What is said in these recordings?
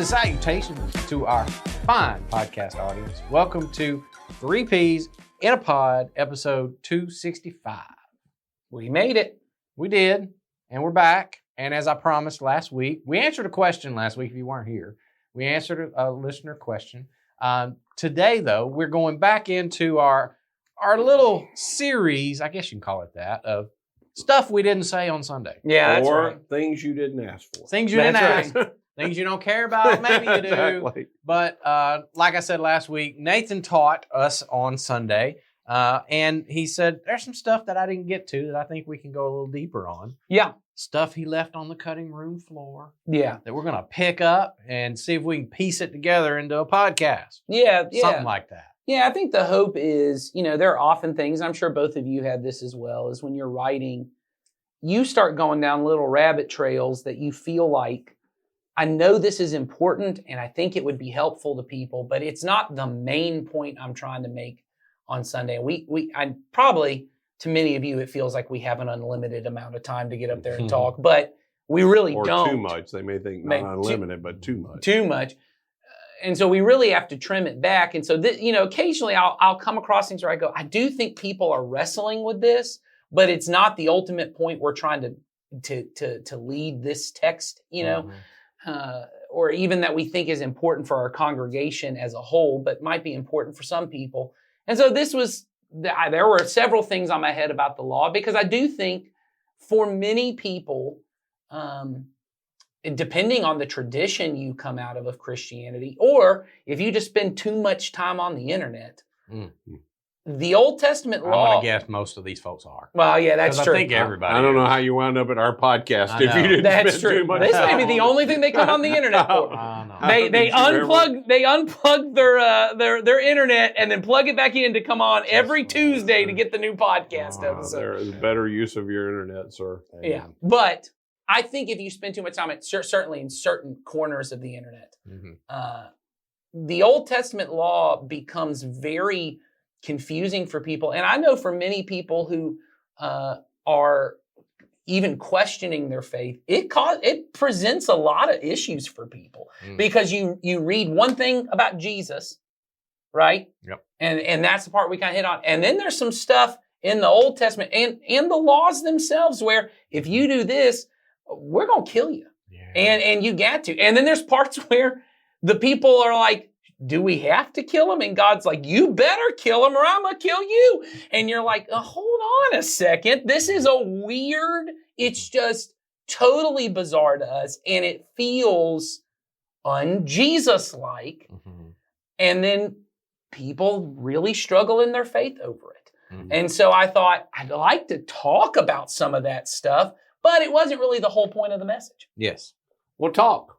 and salutations to our fine podcast audience. Welcome to 3 Ps in a Pod, episode 265. We made it. We did, and we're back. And as I promised last week, we answered a question last week if you weren't here. We answered a listener question. Today, though, we're going back into our little series, I guess you can call it that, of stuff we didn't say on Sunday. Yeah, that's or right. things you didn't ask for. Things you didn't That's ask. Things you don't care about, maybe you do. Exactly. But like I said last week, Nathan taught us on Sunday, and he said there's some stuff that I didn't get to that I think we can go a little deeper on. Yeah. Stuff he left on the cutting room floor Yeah. that we're going to pick up and see if we can piece it together into a podcast. Yeah. Something like that. Yeah, I think the hope is, there are often things, I'm sure both of you had this as well, is when you're writing, you start going down little rabbit trails that you feel like, I know this is important and I think it would be helpful to people, but it's not the main point I'm trying to make on Sunday. I probably, to many of you, it feels like we have an unlimited amount of time to get up there and talk, but we really Or don't. too much. They may think not unlimited, but too much. Too much. And so we really have to trim it back. And so, occasionally I'll come across things where I go, I do think people are wrestling with this, but it's not the ultimate point we're trying to lead this text, or even that we think is important for our congregation as a whole, but might be important for some people. And so there were several things on my head about the law, because I do think for many people, depending on the tradition you come out of Christianity, or if you just spend too much time on the internet, the Old Testament law. I want to guess most of these folks are. Well, yeah, that's true. I think everybody I don't know is. how you wound up at our podcast I if know. you didn't That's spend true. too much This time. may be the only thing they come on the internet for. I know. They Did you ever- unplug their internet and then plug it back in to come on every Tuesday to get the new podcast episode. There is better use of your internet, sir. Yeah, but I think if you spend too much time, certainly in certain corners of the internet, the Old Testament law becomes very confusing for people. And I know for many people who are even questioning their faith, it presents a lot of issues for people because you read one thing about Jesus, right? Yep. And that's the part we kind of hit on. And then there's some stuff in the Old Testament and the laws themselves where if you do this, we're going to kill you. Yeah. And you got to. And then there's parts where the people are like, do we have to kill him? And God's like, you better kill him or I'm going to kill you. And you're like, hold on a second. This is it's just totally bizarre to us. And it feels un-Jesus-like. And then people really struggle in their faith over it. And so I thought, I'd like to talk about some of that stuff, but it wasn't really the whole point of the message. Yes. Well, talk.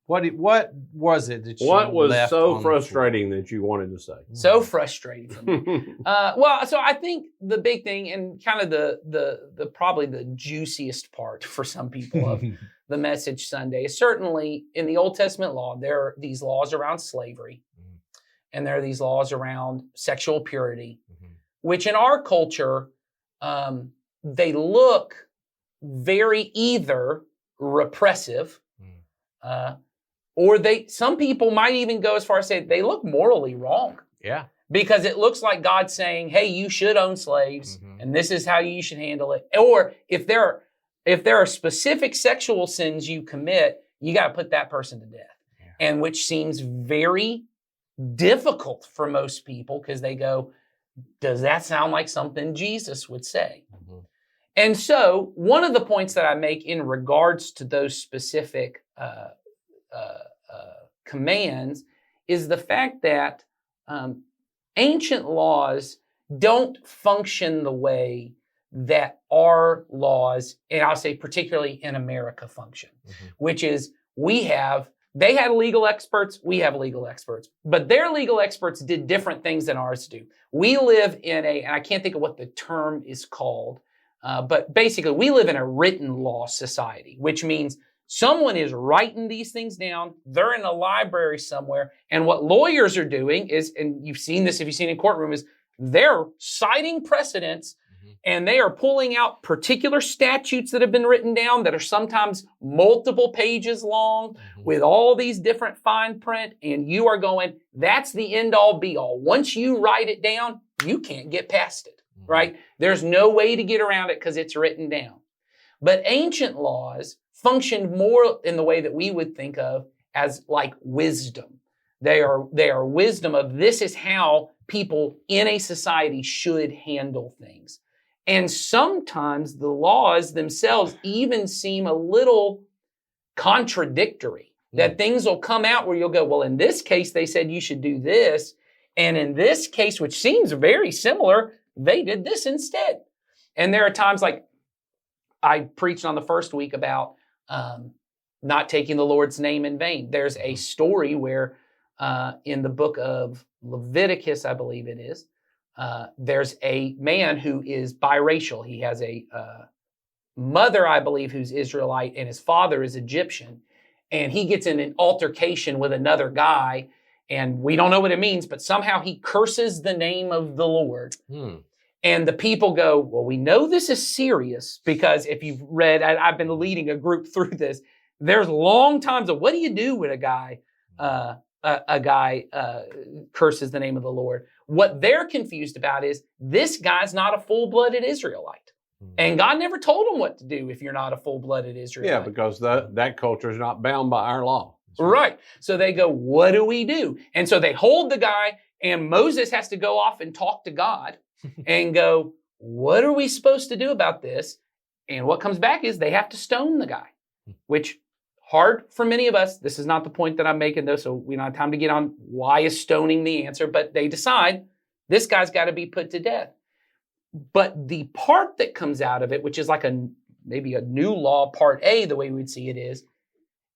What was it that you What was left so on the frustrating that you wanted to say? So frustrating for me. So I think the big thing and kind of the probably the juiciest part for some people of the message Sunday is certainly in the Old Testament law, there are these laws around slavery and there are these laws around sexual purity, which in our culture, they look very either repressive, or some people might even go as far as say they look morally wrong. Yeah. Because it looks like God's saying, hey, you should own slaves and this is how you should handle it. Or if there are specific sexual sins you commit, you got to put that person to death. Yeah. And which seems very difficult for most people because they go, does that sound like something Jesus would say? And so one of the points that I make in regards to those specific commands is the fact that ancient laws don't function the way that our laws, and I'll say particularly in America, function, which is they had legal experts, we have legal experts, but their legal experts did different things than ours do. We live in and I can't think of what the term is called, but basically we live in a written law society, which means someone is writing these things down. They're in a library somewhere. And what lawyers are doing is, and you've seen this if you've seen in courtroom, is they're citing precedents and they are pulling out particular statutes that have been written down that are sometimes multiple pages long with all these different fine print, and you are going, that's the end all be all. Once you write it down, you can't get past it, right? There's no way to get around it because it's written down. But ancient laws functioned more in the way that we would think of as like wisdom. They are wisdom of this is how people in a society should handle things. And sometimes the laws themselves even seem a little contradictory, that things will come out where you'll go, well, in this case, they said you should do this. And in this case, which seems very similar, they did this instead. And there are times like I preached on the first week about not taking the Lord's name in vain. There's a story where in the book of Leviticus, I believe it is, there's a man who is biracial. He has a mother, I believe, who's Israelite, and his father is Egyptian. And he gets in an altercation with another guy, and we don't know what it means, but somehow he curses the name of the Lord. And the people go, well, we know this is serious because if you've read, I've been leading a group through this, there's long times of what do you do when a guy curses the name of the Lord? What they're confused about is this guy's not a full-blooded Israelite. And God never told him what to do if you're not a full-blooded Israelite. Yeah, because that culture is not bound by our law. Right. So they go, what do we do? And so they hold the guy, and Moses has to go off and talk to God and go, what are we supposed to do about this? And what comes back is they have to stone the guy, which hard for many of us. This is not the point that I'm making, though, so we don't have time to get on why is stoning the answer, but they decide this guy's got to be put to death. But the part that comes out of it, which is like maybe a new law, part A, the way we'd see it is,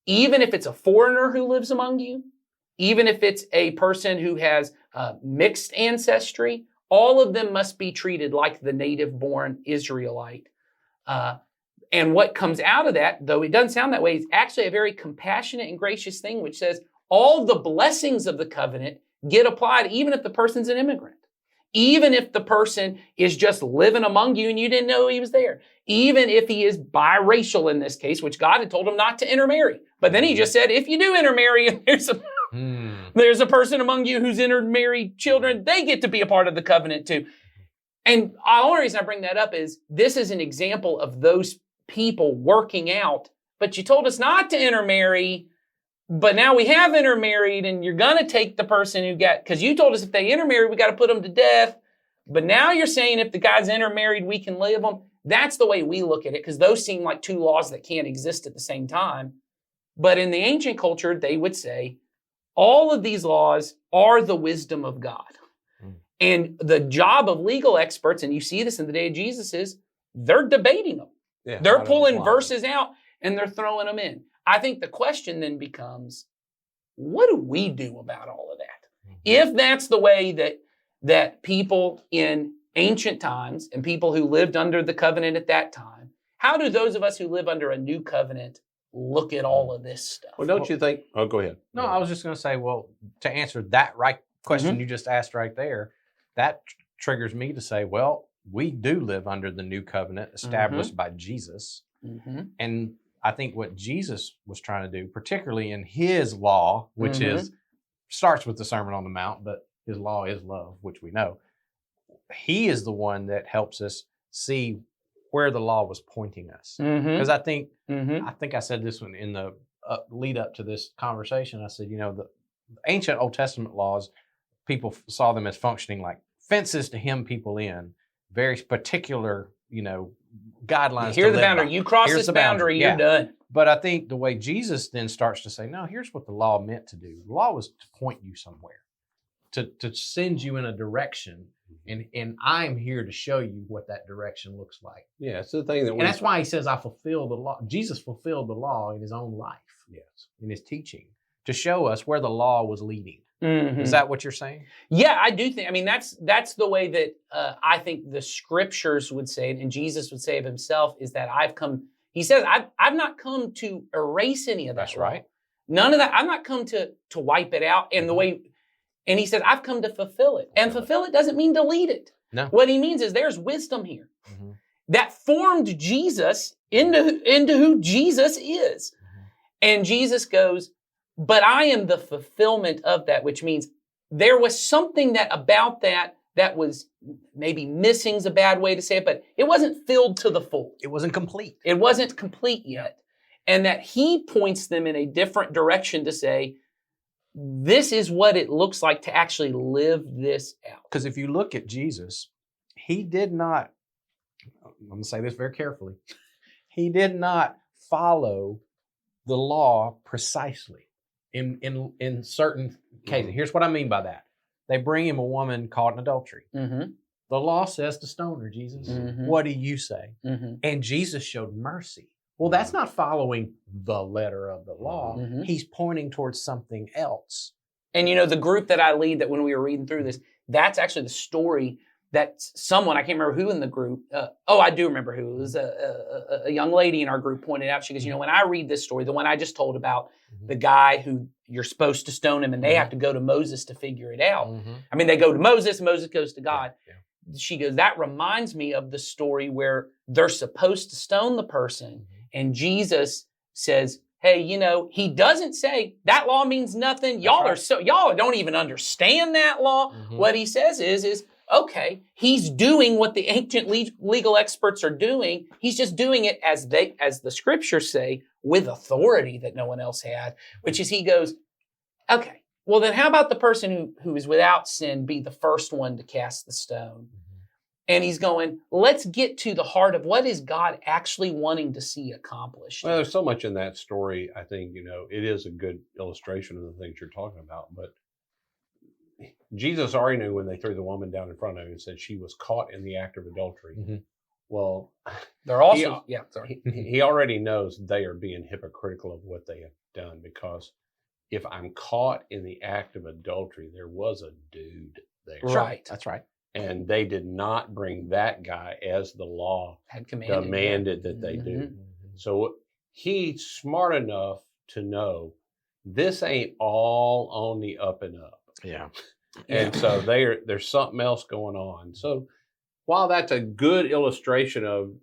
even if it's a foreigner who lives among you, even if it's a person who has mixed ancestry, all of them must be treated like the native-born Israelite. And what comes out of that, though it doesn't sound that way, is actually a very compassionate and gracious thing, which says all the blessings of the covenant get applied even if the person's an immigrant. Even if the person is just living among you and you didn't know he was there. Even if he is biracial in this case, which God had told him not to intermarry. But then he just said, if you do intermarry and there's a person among you who's intermarried children, they get to be a part of the covenant too. And the only reason I bring that up is this is an example of those people working out, but you told us not to intermarry, but now we have intermarried and you're going to take the person who because you told us if they intermarry, we got to put them to death. But now you're saying if the guy's intermarried, we can live them. That's the way we look at it, because those seem like two laws that can't exist at the same time. But in the ancient culture, they would say all of these laws are the wisdom of God. And the job of legal experts, and you see this in the day of Jesus, is they're debating them. Yeah, They're pulling verses out and they're throwing them in. I think the question then becomes, what do we do about all of that? If that's the way that people in ancient times and people who lived under the covenant at that time, how do those of us who live under a new covenant look at all of this stuff? Well, don't you think? Oh, go ahead. No, I was just going to say, well, to answer that right question you just asked right there, that triggers me to say, well, we do live under the new covenant established by Jesus. And I think what Jesus was trying to do, particularly in his law, which starts with the Sermon on the Mount, but his law is love, which we know. He is the one that helps us see where the law was pointing us. Because I think I said this one in the lead up to this conversation. I said, the ancient Old Testament laws, people saw them as functioning like fences to hem people in, very particular, guidelines. Here's the boundary. You cross this boundary, you're done. But I think the way Jesus then starts to say, no, here's what the law meant to do. The law was to point you somewhere, to send you in a direction. And I'm here to show you what that direction looks like. Yeah, it's the thing and that's why he says, I fulfill the law. Jesus fulfilled the law in his own life. Yes. In his teaching, to show us where the law was leading. Is that what you're saying? Yeah, I do think. I mean, that's the way that I think the scriptures would say it, and Jesus would say of himself is that I've come. He says, I've not come to erase any of that. That's right. None of that. I've not come to wipe it out. And the way, and he said, I've come to fulfill it. And fulfill it doesn't mean delete it. No. What he means is there's wisdom here Mm-hmm. that formed Jesus into who Jesus is. And Jesus goes, but I am the fulfillment of that, which means there was something that about that was maybe missing is a bad way to say it, but it wasn't filled to the full. It wasn't complete. It wasn't complete yet. And that he points them in a different direction to say, this is what it looks like to actually live this out. Because if you look at Jesus, he did not, I'm going to say this very carefully, he did not follow the law precisely in certain cases. Here's what I mean by that. They bring him a woman caught in adultery. Mm-hmm. The law says to stone her, Jesus. Mhm. What do you say? Mm-hmm. And Jesus showed mercy. Well, that's not following the letter of the law. Mhm. He's pointing towards something else. And the group that I lead, that when we were reading through this, that's actually the story that someone, I can't remember who in the group, I do remember who, it was a young lady in our group pointed out. She goes, when I read this story, the one I just told about the guy who you're supposed to stone him and they have to go to Moses to figure it out. I mean, they go to Moses and Moses goes to God. Yeah. She goes, that reminds me of the story where they're supposed to stone the person. And Jesus says, hey, he doesn't say that law means nothing. Y'all don't even understand that law. Mhm. What he says is, okay, he's doing what the ancient legal experts are doing. He's just doing it as the scriptures say, with authority that no one else had, which is he goes, okay, well then how about the person who is without sin be the first one to cast the stone? And he's going, let's get to the heart of what is God actually wanting to see accomplished. Well, there's so much in that story. I think, it is a good illustration of the things you're talking about. But Jesus already knew when they threw the woman down in front of him and said she was caught in the act of adultery. Mhm. Well, They're also, sorry. he already knows they are being hypocritical of what they have done, because if I'm caught in the act of adultery, there was a dude there. Right. That's right. And they did not bring that guy as the law Had commanded. demanded that they do. Mhm. So he's smart enough to know this ain't all on the up and up. Yeah. And so there's something else going on. So while that's a good illustration of,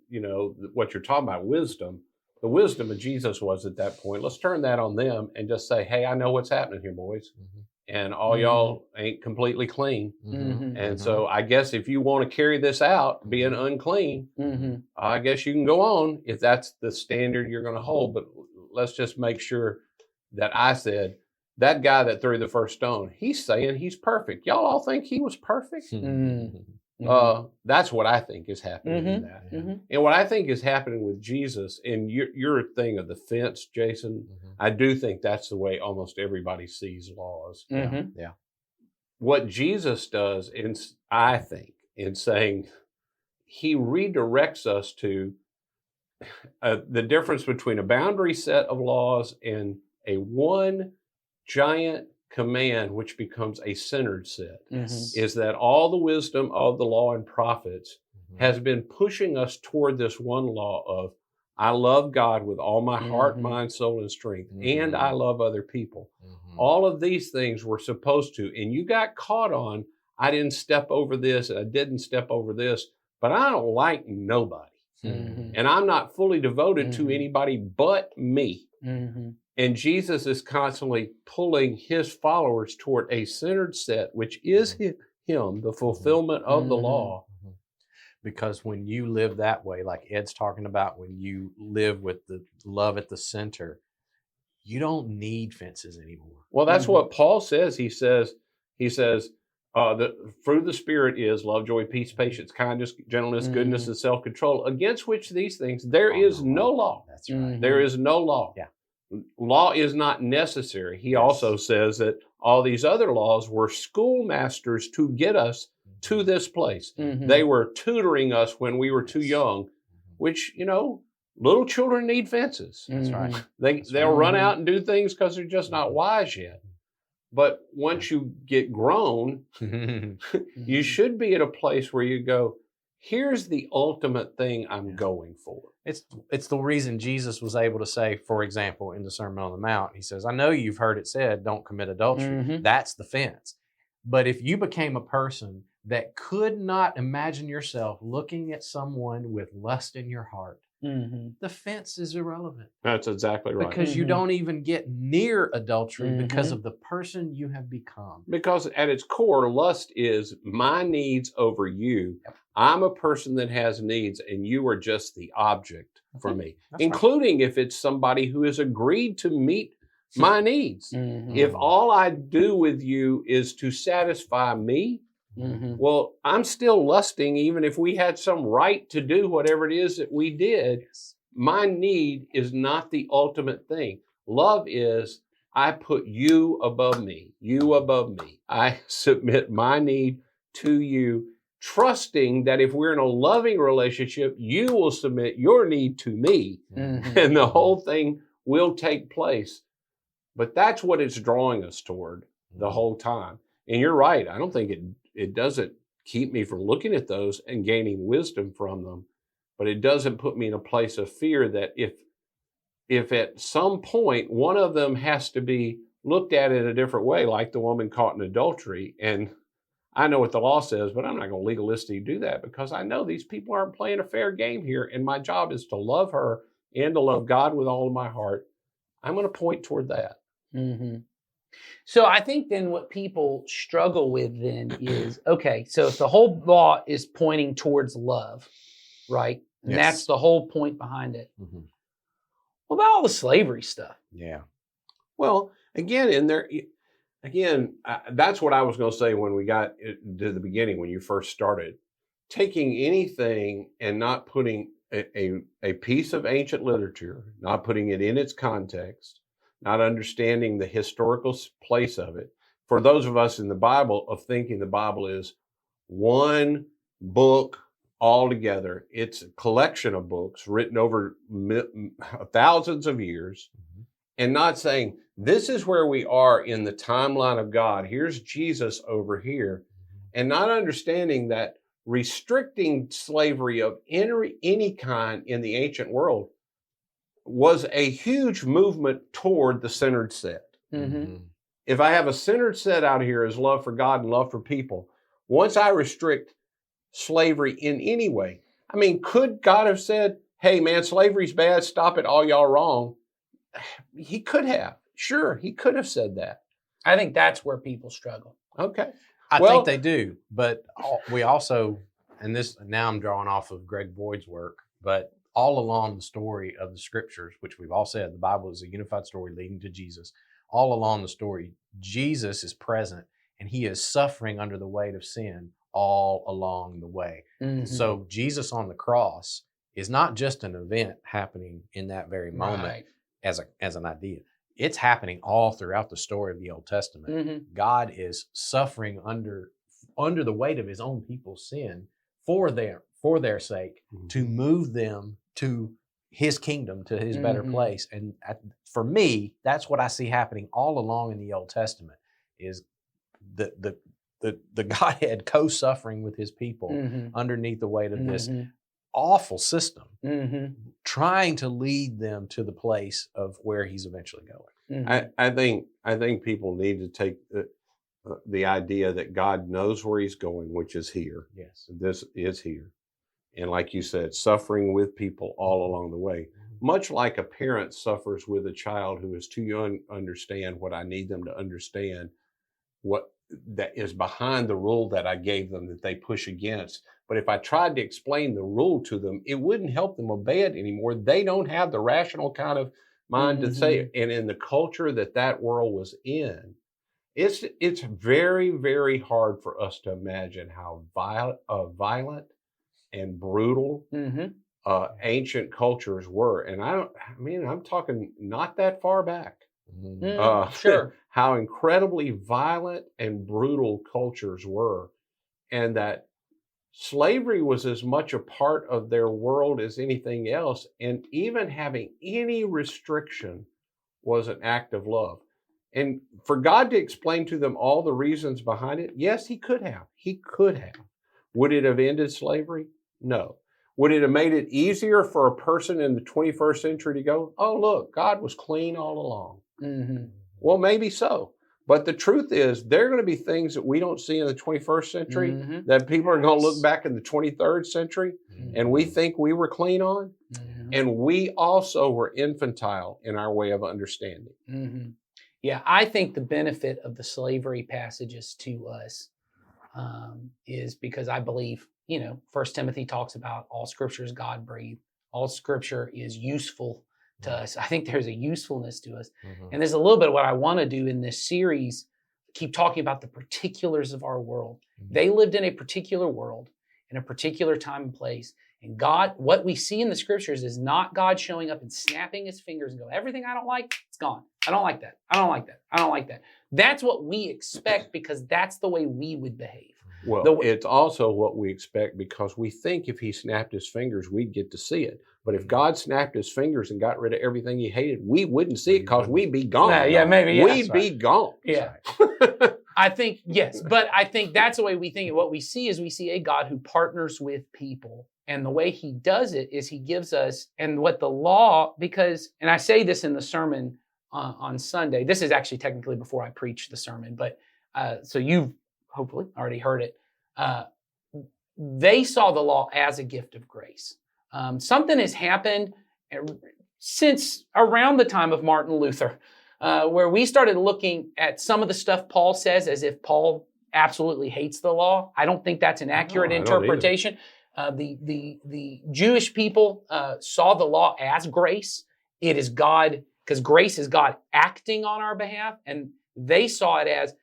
what you're talking about, wisdom, the wisdom of Jesus was at that point, let's turn that on them and just say, hey, I know what's happening here, boys. And all y'all ain't completely clean. Mhm. And so I guess if you want to carry this out, being unclean, Mm-hmm. I guess you can go on if that's the standard you're going to hold. But let's just make sure that I said, that guy that threw the first stone, he's saying he's perfect. Y'all all think he was perfect? That's what I think is happening in that. Mm-hmm. And what I think is happening with Jesus, and your thing of the fence, Jason, I do think that's the way almost everybody sees laws. Mm-hmm. What Jesus does, I think, in saying he redirects us to the difference between a boundary set of laws and a one giant command, which becomes a centered set, is that all the wisdom of the law and prophets has been pushing us toward this one law of, I love God with all my heart, mind, soul, and strength, and I love other people. All of these things we're supposed to, and you got caught on, I didn't step over this, and I didn't step over this, but I don't like nobody. And I'm not fully devoted to anybody but me. And Jesus is constantly pulling his followers toward a centered set, which is him, the fulfillment of the law. Because when you live that way, like Ed's talking about, when you live with the love at the center, you don't need fences anymore. Well, that's what Paul says. He says, the fruit of the Spirit is love, joy, peace, patience, kindness, gentleness, goodness, and self-control, against which these things, there is no law. That's right. There is no law. Yeah. Law is not necessary. He also says that all these other laws were schoolmasters to get us to this place. They were tutoring us when we were too young, which, little children need fences. That's right. They'll run out and do things because they're just not wise yet. But once you get grown, you should be at a place where you go, here's the ultimate thing I'm going for. It's the reason Jesus was able to say, for example, in the Sermon on the Mount, he says, I know you've heard it said, don't commit adultery. That's the fence. But if you became a person that could not imagine yourself looking at someone with lust in your heart, the fence is irrelevant. That's exactly right. Because you don't even get near adultery because of the person you have become. Because at its core, lust is my needs over you. Yep. I'm a person that has needs, and you are just the object for me, That's including if it's somebody who has agreed to meet my needs. Mhm. If all I do with you is to satisfy me, well, I'm still lusting, even if we had some right to do whatever it is that we did. Yes. My need is not the ultimate thing. Love is, I put you above me, you above me. I submit my need to you, trusting that if we're in a loving relationship, you will submit your need to me, and the whole thing will take place. But that's what it's drawing us toward the whole time. And you're right. I don't think it doesn't keep me from looking at those and gaining wisdom from them, but it doesn't put me in a place of fear that if at some point one of them has to be looked at in a different way, like the woman caught in adultery, and I know what the law says, but I'm not going to legalistically do that because I know these people aren't playing a fair game here, and my job is to love her and to love God with all of my heart. I'm going to point toward that. So I think then what people struggle with then is, okay, so if the whole law is pointing towards love, right? And Yes. that's the whole point behind it. Mhm. What about all the slavery stuff? Yeah. Well, again, that's what I was going to say when we got to the beginning, when you first started. Taking anything and not putting a piece of ancient literature, not putting it in its context, not understanding the historical place of it. For those of us in the Bible, of thinking the Bible is one book altogether. It's a collection of books written over thousands of years, and not saying, this is where we are in the timeline of God. Here's Jesus over here. And not understanding that restricting slavery of any kind in the ancient world was a huge movement toward the centered set. If I have a centered set out here as love for God and love for people, once I restrict slavery in any way, I mean, could God have said, hey man, slavery's bad, stop it, all y'all wrong? He could have. Sure, he could have said that. I think that's where people struggle. Okay. I Well- think they do, but we also, and this now I'm drawing off of Greg Boyd's work, but all along the story of the scriptures, which we've all said, the Bible is a unified story leading to Jesus. All along the story, Jesus is present and he is suffering under the weight of sin all along the way. So Jesus on the cross is not just an event happening in that very moment Right. as an idea. It's happening all throughout the story of the Old Testament. God is suffering under the weight of his own people's sin for their sake, to move them to his kingdom, to his better place. And for me, that's what I see happening all along in the Old Testament, is the Godhead co-suffering with his people underneath the weight of this awful system, trying to lead them to the place of where he's eventually going. I think people need to take the idea that God knows where he's going, which is here. Yes. This is here. And like you said, suffering with people all along the way, much like a parent suffers with a child who is too young to understand what I need them to understand, what that is behind the rule that I gave them that they push against. But if I tried to explain the rule to them, it wouldn't help them obey it anymore. They don't have the rational kind of mind to say it. And in the culture that world was in, it's very, very hard for us to imagine how violent and brutal ancient cultures were. And I'm talking not that far back. Sure. How incredibly violent and brutal cultures were, and that slavery was as much a part of their world as anything else. And even having any restriction was an act of love. And for God to explain to them all the reasons behind it, yes, he could have. He could have. Would it have ended slavery? No. Would it have made it easier for a person in the 21st century to go, oh, look, God was clean all along? Well, maybe so. But the truth is, there are going to be things that we don't see in the 21st century Mhm. that people are going to look back in the 23rd century and we think we were clean on. Mhm. And we also were infantile in our way of understanding. Mm-hmm. Yeah, I think the benefit of the slavery passages to us is because I believe, 1 Timothy talks about all scripture is God breathed. All scripture is useful to us. I think there's a usefulness to us. And there's a little bit of what I want to do in this series, keep talking about the particulars of our world. They lived in a particular world, in a particular time and place. And God, what we see in the scriptures is not God showing up and snapping his fingers and go, everything I don't like, it's gone. I don't like that. I don't like that. I don't like that. That's what we expect because that's the way we would behave. Well, it's also what we expect because we think if he snapped his fingers, we'd get to see it. But if God snapped his fingers and got rid of everything he hated, we wouldn't see it because we'd be gone. Yeah, maybe. Yeah, we'd be gone. Yeah. I think, yes, but I think that's the way we think. What we see is we see a God who partners with people. And the way he does it is he gives us, and what the law, because, and I say this in the sermon on Sunday, this is actually technically before I preach the sermon, but so you've hopefully already heard it. They saw the law as a gift of grace. Something has happened since around the time of Martin Luther, where we started looking at some of the stuff Paul says as if Paul absolutely hates the law. I don't think that's an accurate interpretation. The Jewish people saw the law as grace. It is God, because grace is God acting on our behalf, and they saw it as,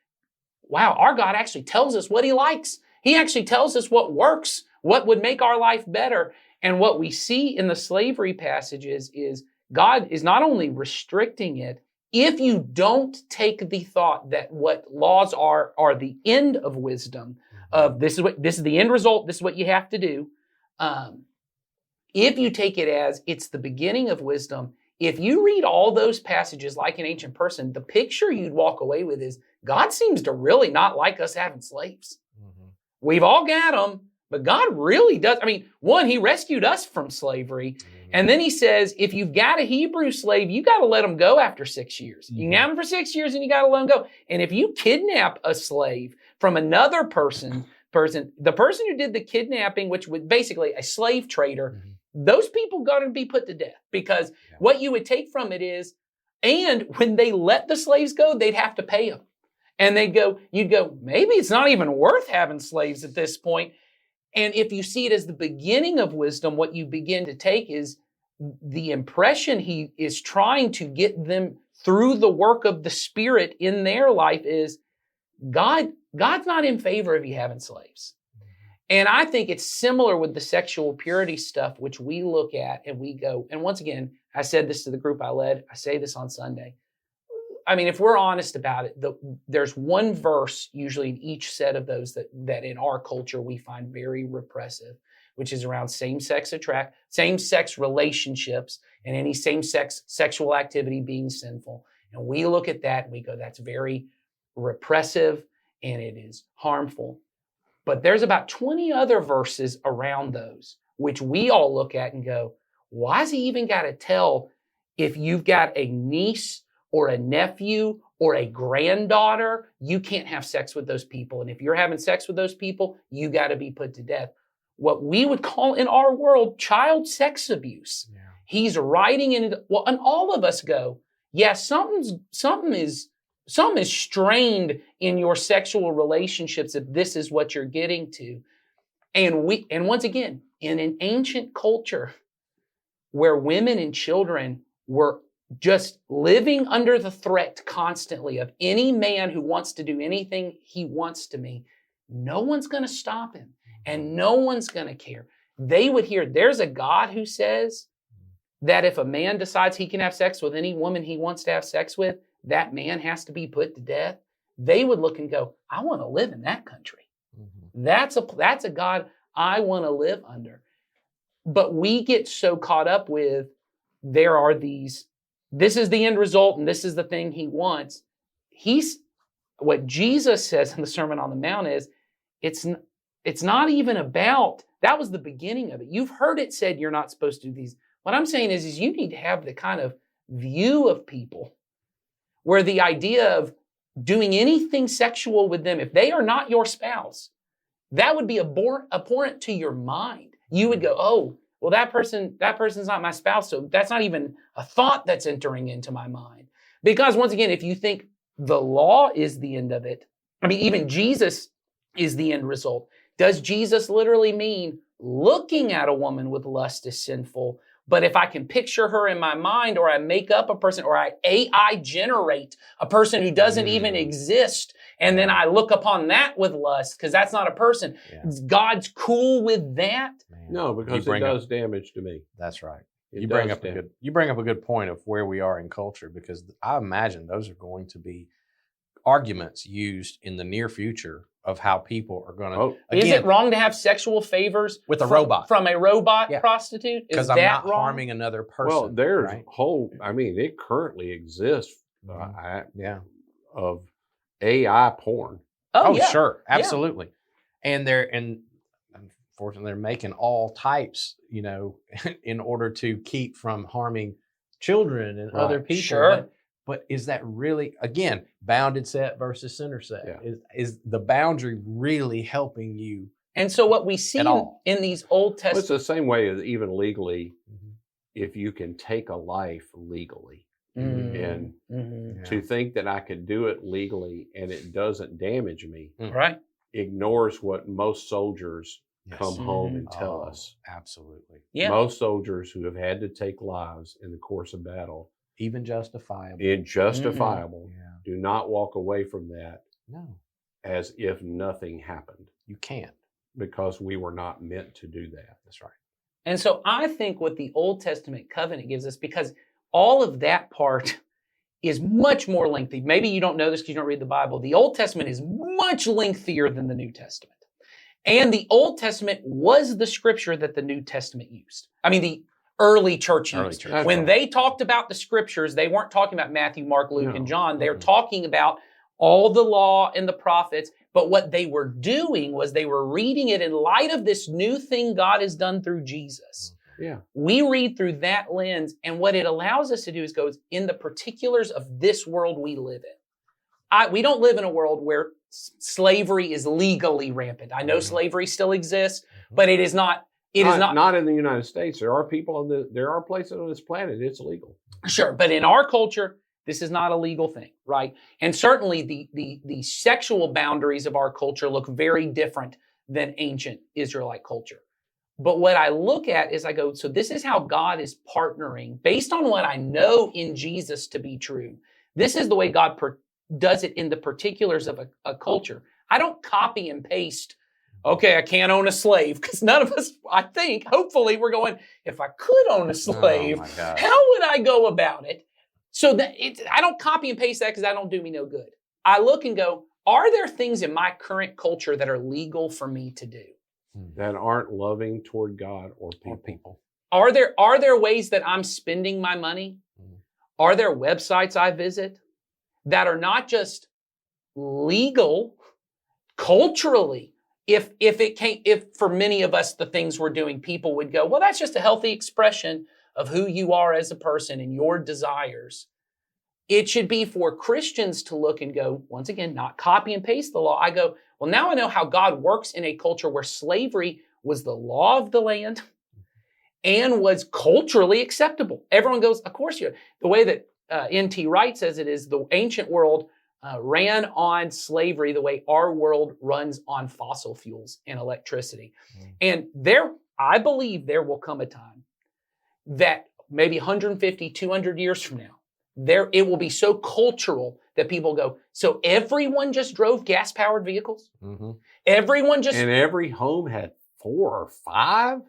wow, our God actually tells us what he likes. He actually tells us what works, what would make our life better. And what we see in the slavery passages is God is not only restricting it, if you don't take the thought that what laws are the end of wisdom, of this is the end result, this is what you have to do. If you take it as it's the beginning of wisdom, if you read all those passages like an ancient person, the picture you'd walk away with is God seems to really not like us having slaves. We've all got them, but God really does. I mean, one, he rescued us from slavery. And then he says, if you've got a Hebrew slave, you got to let him go after 6 years. You can have him for 6 years and you got to let him go. And if you kidnap a slave from another person, the person who did the kidnapping, which was basically a slave trader, those people got to be put to death because what you would take from it is, and when they let the slaves go, they'd have to pay them. And you'd go, maybe it's not even worth having slaves at this point. And if you see it as the beginning of wisdom, what you begin to take is the impression he is trying to get them through the work of the Spirit in their life is God's not in favor of you having slaves. And I think it's similar with the sexual purity stuff, which we look at and we go, and once again, I said this to the group I led, I say this on Sunday. I mean, if we're honest about it, there's one verse usually in each set of those that in our culture we find very repressive, which is around same-sex relationships and any same-sex sexual activity being sinful. And we look at that and we go, that's very repressive and it is harmful. But there's about 20 other verses around those, which we all look at and go, why has he even got to tell if you've got a niece or a nephew or a granddaughter, you can't have sex with those people. And if you're having sex with those people, you got to be put to death. What we would call in our world child sex abuse. Yeah. He's writing in it. Well, and all of us go, yeah, something is strained in your sexual relationships if this is what you're getting to. And once again, in an ancient culture where women and children were just living under the threat constantly of any man who wants to do anything he wants to me, no one's going to stop him and no one's going to care. They would hear there's a God who says that if a man decides he can have sex with any woman he wants to have sex with, that man has to be put to death. They would look and go, I want to live in that country. That's a God I want to live under. But we get so caught up with there are these, this is the end result and this is the thing he wants. What Jesus says in the Sermon on the Mount is, it's not even about, that was the beginning of it. You've heard it said you're not supposed to do these. What I'm saying is you need to have the kind of view of people where the idea of doing anything sexual with them, if they are not your spouse, that would be abhorrent to your mind. You would go, oh, well, that person's not my spouse, so that's not even a thought that's entering into my mind. Because once again, if you think the law is the end of it, I mean, even Jesus is the end result. Does Jesus literally mean looking at a woman with lust is sinful? But if I can picture her in my mind, or I make up a person, or I AI generate a person who doesn't even exist, and then I look upon that with lust, because that's not a person. Yeah. God's cool with that. Man. No, because You it bring does damage to me. That's right. It You bring does up damage. you bring up a good point of where we are in culture, because I imagine those are going to be arguments used in the near future of how people are going to. Oh, Is it wrong to have sexual favors With a from- robot. from a robot Yeah. prostitute? Is because I'm that not wrong? harming another person. well, there's right? whole. I mean, it currently exists Mhm. Yeah. of AI porn. Oh, yeah. sure, absolutely. And unfortunately they're making all types, in order to keep from harming children and Right. other people. Sure. But is that really, again, bounded set versus center set? Yeah. Is the boundary really helping you? And so what we see At all. in these Old Well, it's Testament, the same way as even legally, if you can take a life legally, and Mhm. to think that I could do it legally and it doesn't damage me right? ignores what most soldiers Yes. come home and tell Oh, us. Absolutely. Yeah. Most soldiers who have had to take lives in the course of battle, Even justifiable. injustifiable, Yeah. do not walk away from that No, as if nothing happened, you can't. because we were not meant to do that. That's right. And so I think what the Old Testament covenant gives us, because all of that part is much more lengthy. Maybe you don't know this because you don't read the Bible. The Old Testament is much lengthier than the New Testament. And the Old Testament was the scripture that the New Testament used. I mean, the early church Early used. church. That's When right. they talked about the scriptures, they weren't talking about Matthew, Mark, Luke, No. and John. They were Mm-mm. talking about all the law and the prophets. But what they were doing was they were reading it in light of this new thing God has done through Jesus. Yeah. We read through that lens, and what it allows us to do is go in the particulars of this world we live in. We don't live in a world where slavery is legally rampant. I know Mhm. slavery still exists, but it is not. It not, is not. not in the United States. There are people there are places on this planet it's legal. Sure, but in our culture, this is not a legal thing, right? And certainly the sexual boundaries of our culture look very different than ancient Israelite culture. But what I look at is I go, so this is how God is partnering based on what I know in Jesus to be true. This is the way God does it in the particulars of a culture. I don't copy and paste, okay, I can't own a slave, because none of us, I think, hopefully we're going, if I could own a slave, Oh my gosh. how would I go about it? So that I don't copy and paste that because that don't do me no good. I look and go, are there things in my current culture that are legal for me to do? That aren't loving toward God or people. Or people. Are there ways that I'm spending my money? Mhm. Are there websites I visit that are not just legal culturally? If for many of us the things we're doing, people would go, well, that's just a healthy expression of who you are as a person and your desires. It should be for Christians to look and go, once again, not copy and paste the law. I go, well, now I know how God works in a culture where slavery was the law of the land and was culturally acceptable. Everyone goes, of course, the way that N.T. Wright says it is the ancient world ran on slavery the way our world runs on fossil fuels and electricity. And I believe there will come a time that maybe 150, 200 years from now, it will be so cultural that people go, so everyone just drove gas-powered vehicles? Mm-hmm. Everyone just... And every home had 4 or 5?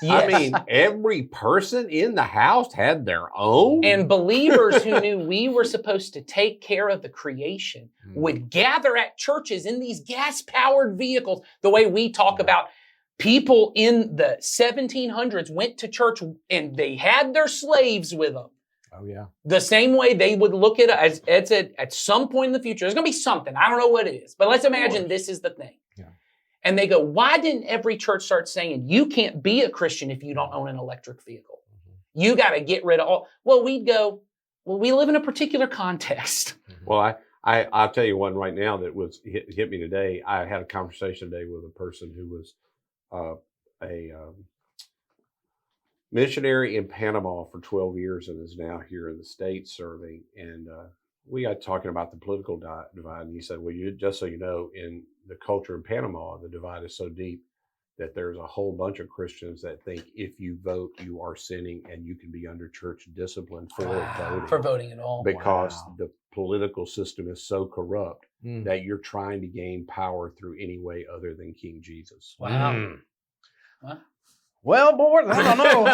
Yes. I mean, every person in the house had their own? And believers who knew we were supposed to take care of the creation would gather at churches in these gas-powered vehicles, the way we talk about people in the 1700s went to church and they had their slaves with them. Oh, yeah. The same way they would look at it as at some point in the future. There's going to be something. I don't know what it is. But let's imagine this is the thing. Yeah. And they go, why didn't every church start saying, you can't be a Christian if you don't own an electric vehicle? You got to get rid of all. Well, we'd go, well, we live in a particular context. Well, I'll tell you one right now that was hit me today. I had a conversation today with a person who was a missionary in Panama for 12 years and is now here in the States serving. And we got talking about the political divide. And he said, well, just so you know, in the culture in Panama, the divide is so deep that there's a whole bunch of Christians that think if you vote, you are sinning and you can be under church discipline for voting. For voting at all. Because Wow. the political system is so corrupt Mm. that you're trying to gain power through any way other than King Jesus. Wow. Mm. Wow. Well, boy, I don't know.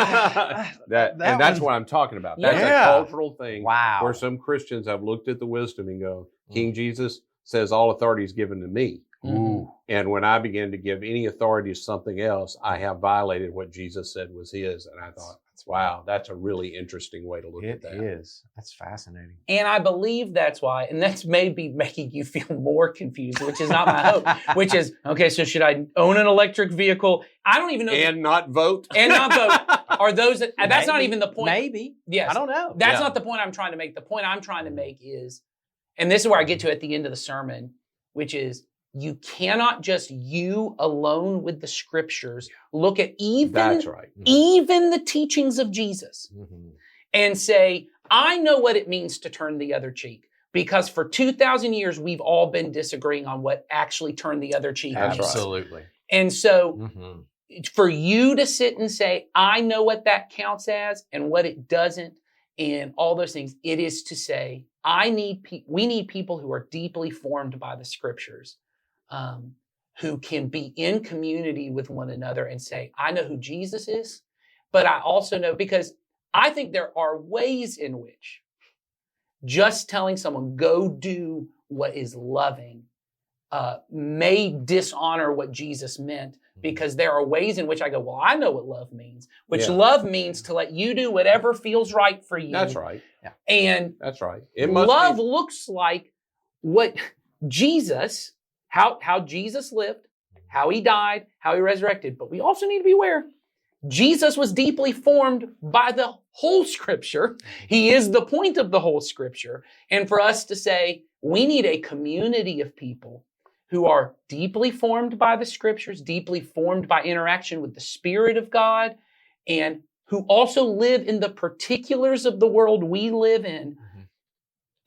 And that's one's- what I'm talking about. That's Yeah. a cultural thing Wow. where some Christians have looked at the wisdom and go, King Jesus says all authority is given to me. Ooh. And when I begin to give any authority to something else, I have violated what Jesus said was his. And I thought, wow, that's a really interesting way to look at It that. is. That's fascinating. And I believe that's why, and that's maybe making you feel more confused, which is not my hope, which is, okay, so should I own an electric vehicle? I don't even know. And not vote. And not vote. Are those, that's not Maybe. even the point. Maybe. Yes. I don't know. That's Yeah. not the point I'm trying to make. The point I'm trying to make is, and this is where I get to at the end of the sermon, which is you cannot just you alone with the scriptures look at That's right. even the teachings of Jesus Mhm. and say, I know what it means to turn the other cheek. Because for 2,000 years, we've all been disagreeing on what actually turn the other cheek That's means. right. Absolutely. And so Mhm. for you to sit and say, I know what that counts as and what it doesn't, and all those things, it is to say, we need people who are deeply formed by the scriptures, who can be in community with one another and say, I know who Jesus is, but I also know, because I think there are ways in which just telling someone, go do what is loving, may dishonor what Jesus meant, because there are ways in which I go, well, I know what love means, which Yeah. love means to let you do whatever feels right for you. That's right. And That's right. It must love be. looks like what Jesus, how Jesus lived, how he died, how he resurrected. But we also need to be aware, Jesus was deeply formed by the whole scripture. He is the point of the whole scripture. And for us to say, we need a community of people who are deeply formed by the scriptures, deeply formed by interaction with the Spirit of God, and who also live in the particulars of the world we live in. Mhm.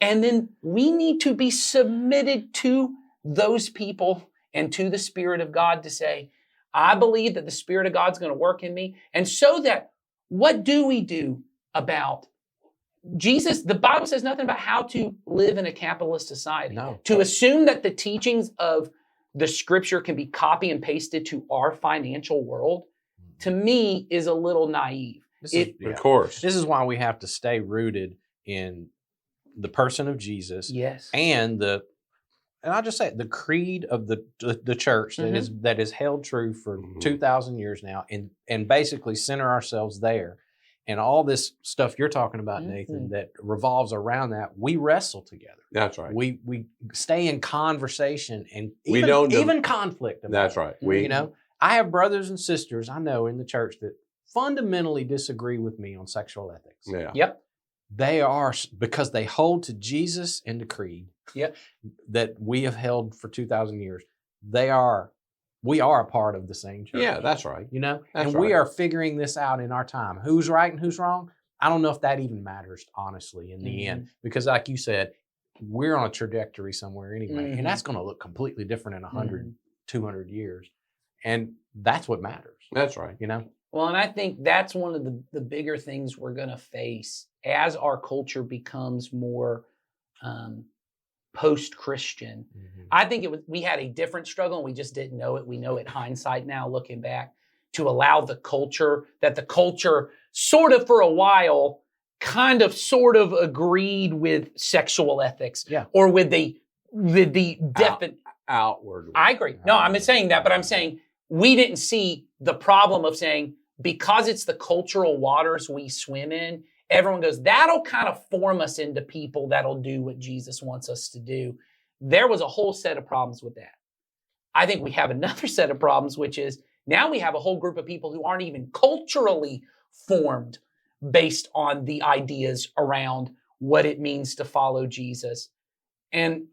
And then we need to be submitted to those people and to the Spirit of God to say, I believe that the Spirit of God's going to work in me. And so that, what do we do about Jesus? The Bible says nothing about how to live in a capitalist society. No. To assume that the teachings of the scripture can be copy and pasted to our financial world, to me, is a little naive. This is, Of course. this is why we have to stay rooted in the person of Jesus Yes. and I'll just say it, the creed of the church that is held true for Mhm. 2,000 years now, and basically center ourselves there. And all this stuff you're talking about, Nathan, that revolves around that, we wrestle together. That's right. We stay in conversation and We even, don't even conflict. About That's it. right. You know, I have brothers and sisters I know in the church that fundamentally disagree with me on sexual ethics. Yeah. Yep. They are, because they hold to Jesus and the creed Yep. that we have held for 2,000 years. We are a part of the same church. Yeah, that's right. You know, That's and we right. are figuring this out in our time. Who's right and who's wrong? I don't know if that even matters, honestly, in the end, because like you said, we're on a trajectory somewhere anyway, Mhm. and that's going to look completely different in 100, 200 years. And that's what matters, That's right. you know? Well, and I think that's one of the bigger things we're going to face as our culture becomes more post-Christian. I think we had a different struggle and we just didn't know it. We know it hindsight now, looking back, to allow the culture sort of for a while sort of agreed with sexual ethics. Yeah. Or with the definite. Outwardly. I agree. No, I'm not saying that, but I'm saying we didn't see the problem of saying, because it's the cultural waters we swim in, everyone goes, that'll kind of form us into people that'll do what Jesus wants us to do. There was a whole set of problems with that. I think we have another set of problems, which is now we have a whole group of people who aren't even culturally formed based on the ideas around what it means to follow Jesus. And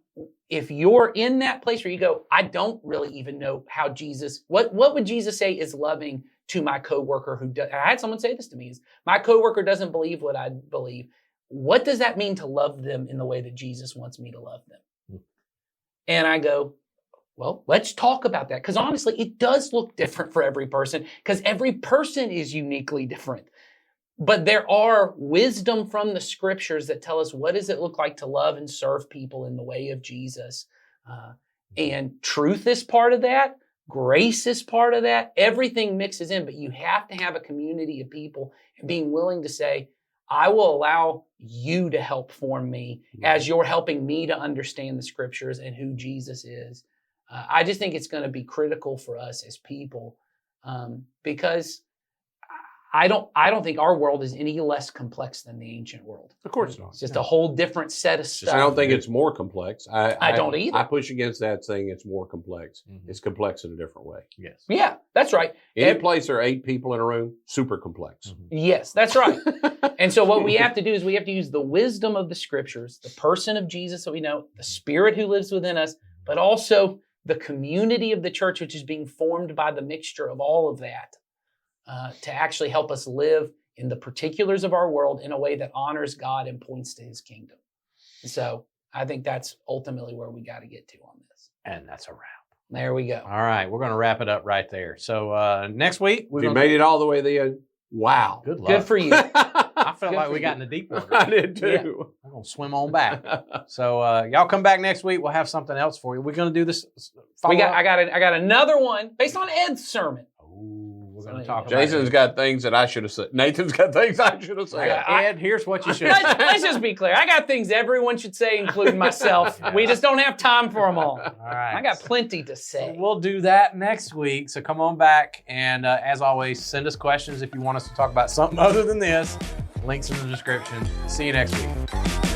if you're in that place where you go, I don't really even know how Jesus, what would Jesus say is loving to my coworker who does, I had someone say this to me, is my coworker doesn't believe what I believe. What does that mean to love them in the way that Jesus wants me to love them? And I go, well, let's talk about that. Because honestly, it does look different for every person because every person is uniquely different. But there are wisdom from the scriptures that tell us what does it look like to love and serve people in the way of Jesus. And truth is part of that. Grace is part of that. Everything mixes in, but you have to have a community of people and being willing to say, I will allow you to help form me as you're helping me to understand the scriptures and who Jesus is. I just think it's going to be critical for us as people because I don't think our world is any less complex than the ancient world. Of course not. It's just a whole different set of stuff. I don't think it's more complex. I don't either. I push against that saying it's more complex. Mhm. It's complex in a different way. Yes. Yeah, that's right. Any place there are 8 people in a room, super complex. Mhm. Yes, that's right. And so what we have to do is we have to use the wisdom of the scriptures, the person of Jesus that we know, the spirit who lives within us, but also the community of the church, which is being formed by the mixture of all of that, to actually help us live in the particulars of our world in a way that honors God and points to his kingdom. And so I think that's ultimately where we got to get to on this. And that's a wrap. There we go. All right, we're going to wrap it up right there. So next week, we're You going made it all the way to the end. Wow. Good luck. Good for you. I felt Good like for we you. got in the deep water. I did too. We're going to swim on back. So y'all come back next week. We'll have something else for you. We're going to do this. I got another one based on Ed's sermon. We're going to So, talk. Jason's got things that I should have said. Nathan's got things I should have said. Ed, here's what you should. Let's just be clear. I got things everyone should say, including myself. We just don't have time for them all. All right. I got plenty to say. We'll do that next week. So come on back. And as always, send us questions if you want us to talk about something other than this. Links in the description. See you next week.